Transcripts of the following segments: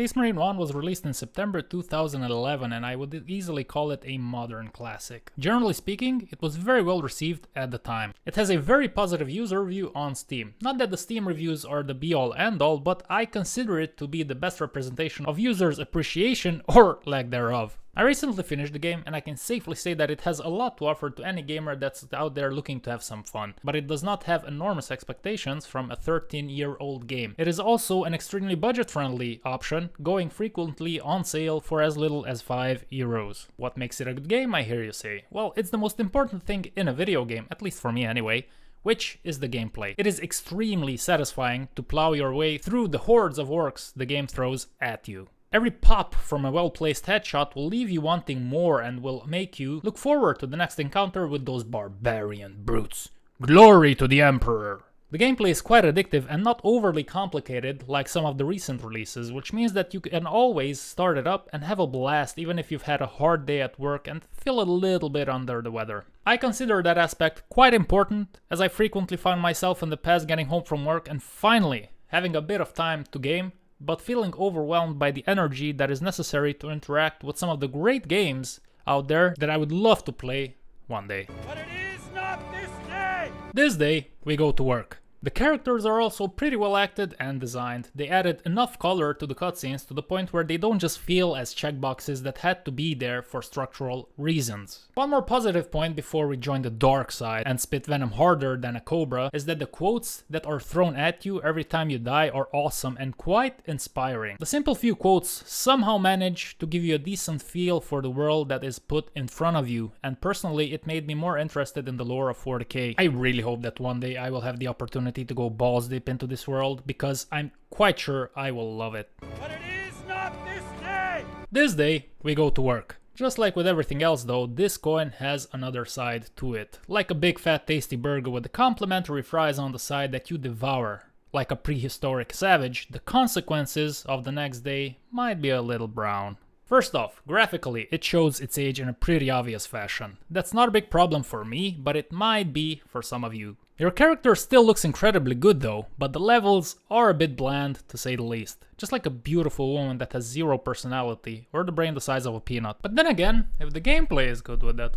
Space Marine 1 was released in September 2011 and I would easily call it a modern classic. Generally speaking, it was very well received at the time. It has a very positive user review on Steam. Not that the Steam reviews are the be-all end-all, but I consider it to be the best representation of users' appreciation or lack thereof. I recently finished the game and I can safely say that it has a lot to offer to any gamer that's out there looking to have some fun, but it does not have enormous expectations from a 13-year-old game. It is also an extremely budget-friendly option, going frequently on sale for as little as €5. What makes it a good game, I hear you say? Well, it's the most important thing in a video game, at least for me anyway, which is the gameplay. It is extremely satisfying to plow your way through the hordes of orcs the game throws at you. Every pop from a well-placed headshot will leave you wanting more and will make you look forward to the next encounter with those barbarian brutes. Glory to the Emperor! The gameplay is quite addictive and not overly complicated like some of the recent releases, which means that you can always start it up and have a blast even if you've had a hard day at work and feel a little bit under the weather. I consider that aspect quite important, as I frequently found myself in the past getting home from work and finally having a bit of time to game, but feeling overwhelmed by the energy that is necessary to interact with some of the great games out there that I would love to play one day. But it is not this day! This day, we go to work. The characters are also pretty well acted and designed. They added enough color to the cutscenes to the point where they don't just feel as checkboxes that had to be there for structural reasons. One more positive point before we join the dark side and spit venom harder than a cobra is that the quotes that are thrown at you every time you die are awesome and quite inspiring. The simple few quotes somehow manage to give you a decent feel for the world that is put in front of you, and personally it made me more interested in the lore of 40k. I really hope that one day I will have the opportunity to go balls deep into this world, because I'm quite sure I will love it. But it is not this day! This day, we go to work. Just like with everything else though, this coin has another side to it. Like a big fat tasty burger with the complimentary fries on the side that you devour. Like a prehistoric savage, the consequences of the next day might be a little brown. First off, graphically, it shows its age in a pretty obvious fashion. That's not a big problem for me, but it might be for some of you. Your character still looks incredibly good though, but the levels are a bit bland to say the least. Just like a beautiful woman that has zero personality, or the brain the size of a peanut. But then again, if the gameplay is good with that.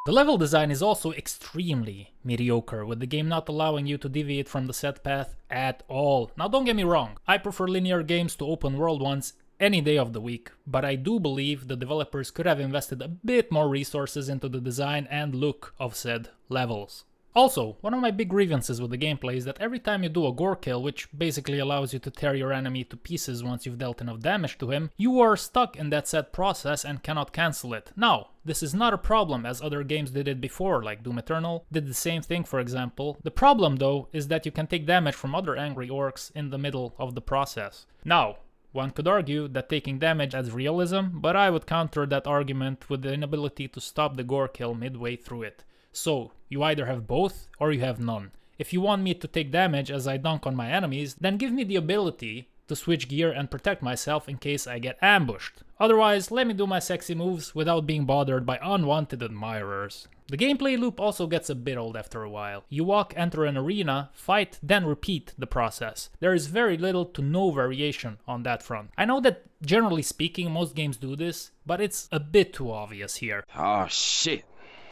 The level design is also extremely mediocre, with the game not allowing you to deviate from the set path at all. Now don't get me wrong, I prefer linear games to open world ones any day of the week, but I do believe the developers could have invested a bit more resources into the design and look of said levels. Also, one of my big grievances with the gameplay is that every time you do a gore kill, which basically allows you to tear your enemy to pieces once you've dealt enough damage to him, you are stuck in that said process and cannot cancel it. Now, this is not a problem, as other games did it before, like Doom Eternal did the same thing for example. The problem though is that you can take damage from other angry orcs in the middle of the process. Now, one could argue that taking damage adds realism, but I would counter that argument with the inability to stop the gore kill midway through it. So, you either have both or you have none. If you want me to take damage as I dunk on my enemies, then give me the ability to switch gear and protect myself in case I get ambushed. Otherwise, let me do my sexy moves without being bothered by unwanted admirers. The gameplay loop also gets a bit old after a while. You walk, enter an arena, fight, then repeat the process. There is very little to no variation on that front. I know that generally speaking most games do this, but it's a bit too obvious here. Oh shit,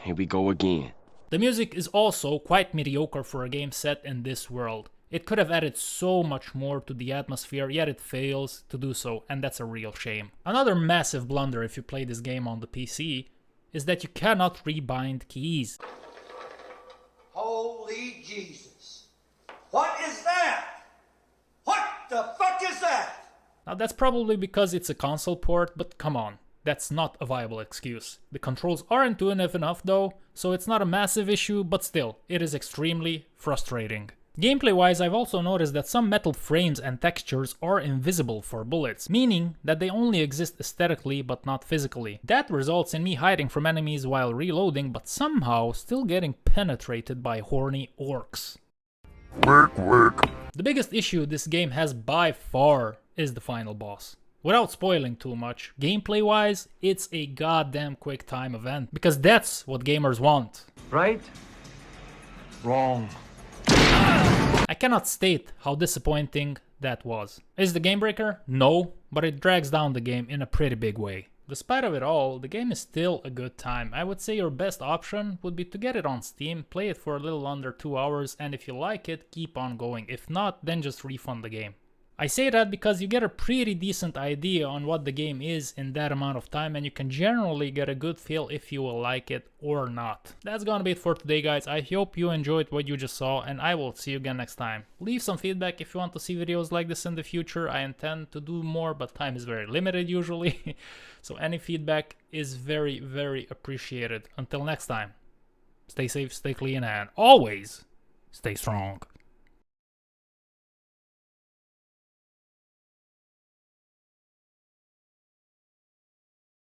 here we go again. The music is also quite mediocre for a game set in this world. It could have added so much more to the atmosphere, yet it fails to do so, and that's a real shame. Another massive blunder if you play this game on the PC is that you cannot rebind keys. Holy Jesus. What is that? What the fuck is that? Now that's probably because it's a console port, but come on, that's not a viable excuse. The controls are intuitive enough though, so it's not a massive issue, but still, it is extremely frustrating. Gameplay wise, I've also noticed that some metal frames and textures are invisible for bullets, meaning that they only exist aesthetically but not physically. That results in me hiding from enemies while reloading, but somehow still getting penetrated by horny orcs. Work. The biggest issue this game has by far is the final boss. Without spoiling too much, gameplay wise, it's a goddamn quick time event, because that's what gamers want. Right? Wrong. I cannot state how disappointing that was. Is the game breaker? No, but it drags down the game in a pretty big way. Despite of it all, the game is still a good time. I would say your best option would be to get it on Steam, play it for a little under 2 hours, and if you like it, keep on going. If not, then just refund the game. I say that because you get a pretty decent idea on what the game is in that amount of time, and you can generally get a good feel if you will like it or not. That's gonna be it for today, guys. I hope you enjoyed what you just saw, and I will see you again next time. Leave some feedback if you want to see videos like this in the future. I intend to do more, but time is very limited usually. So any feedback is very, very appreciated. Until next time, stay safe, stay clean, and always stay strong.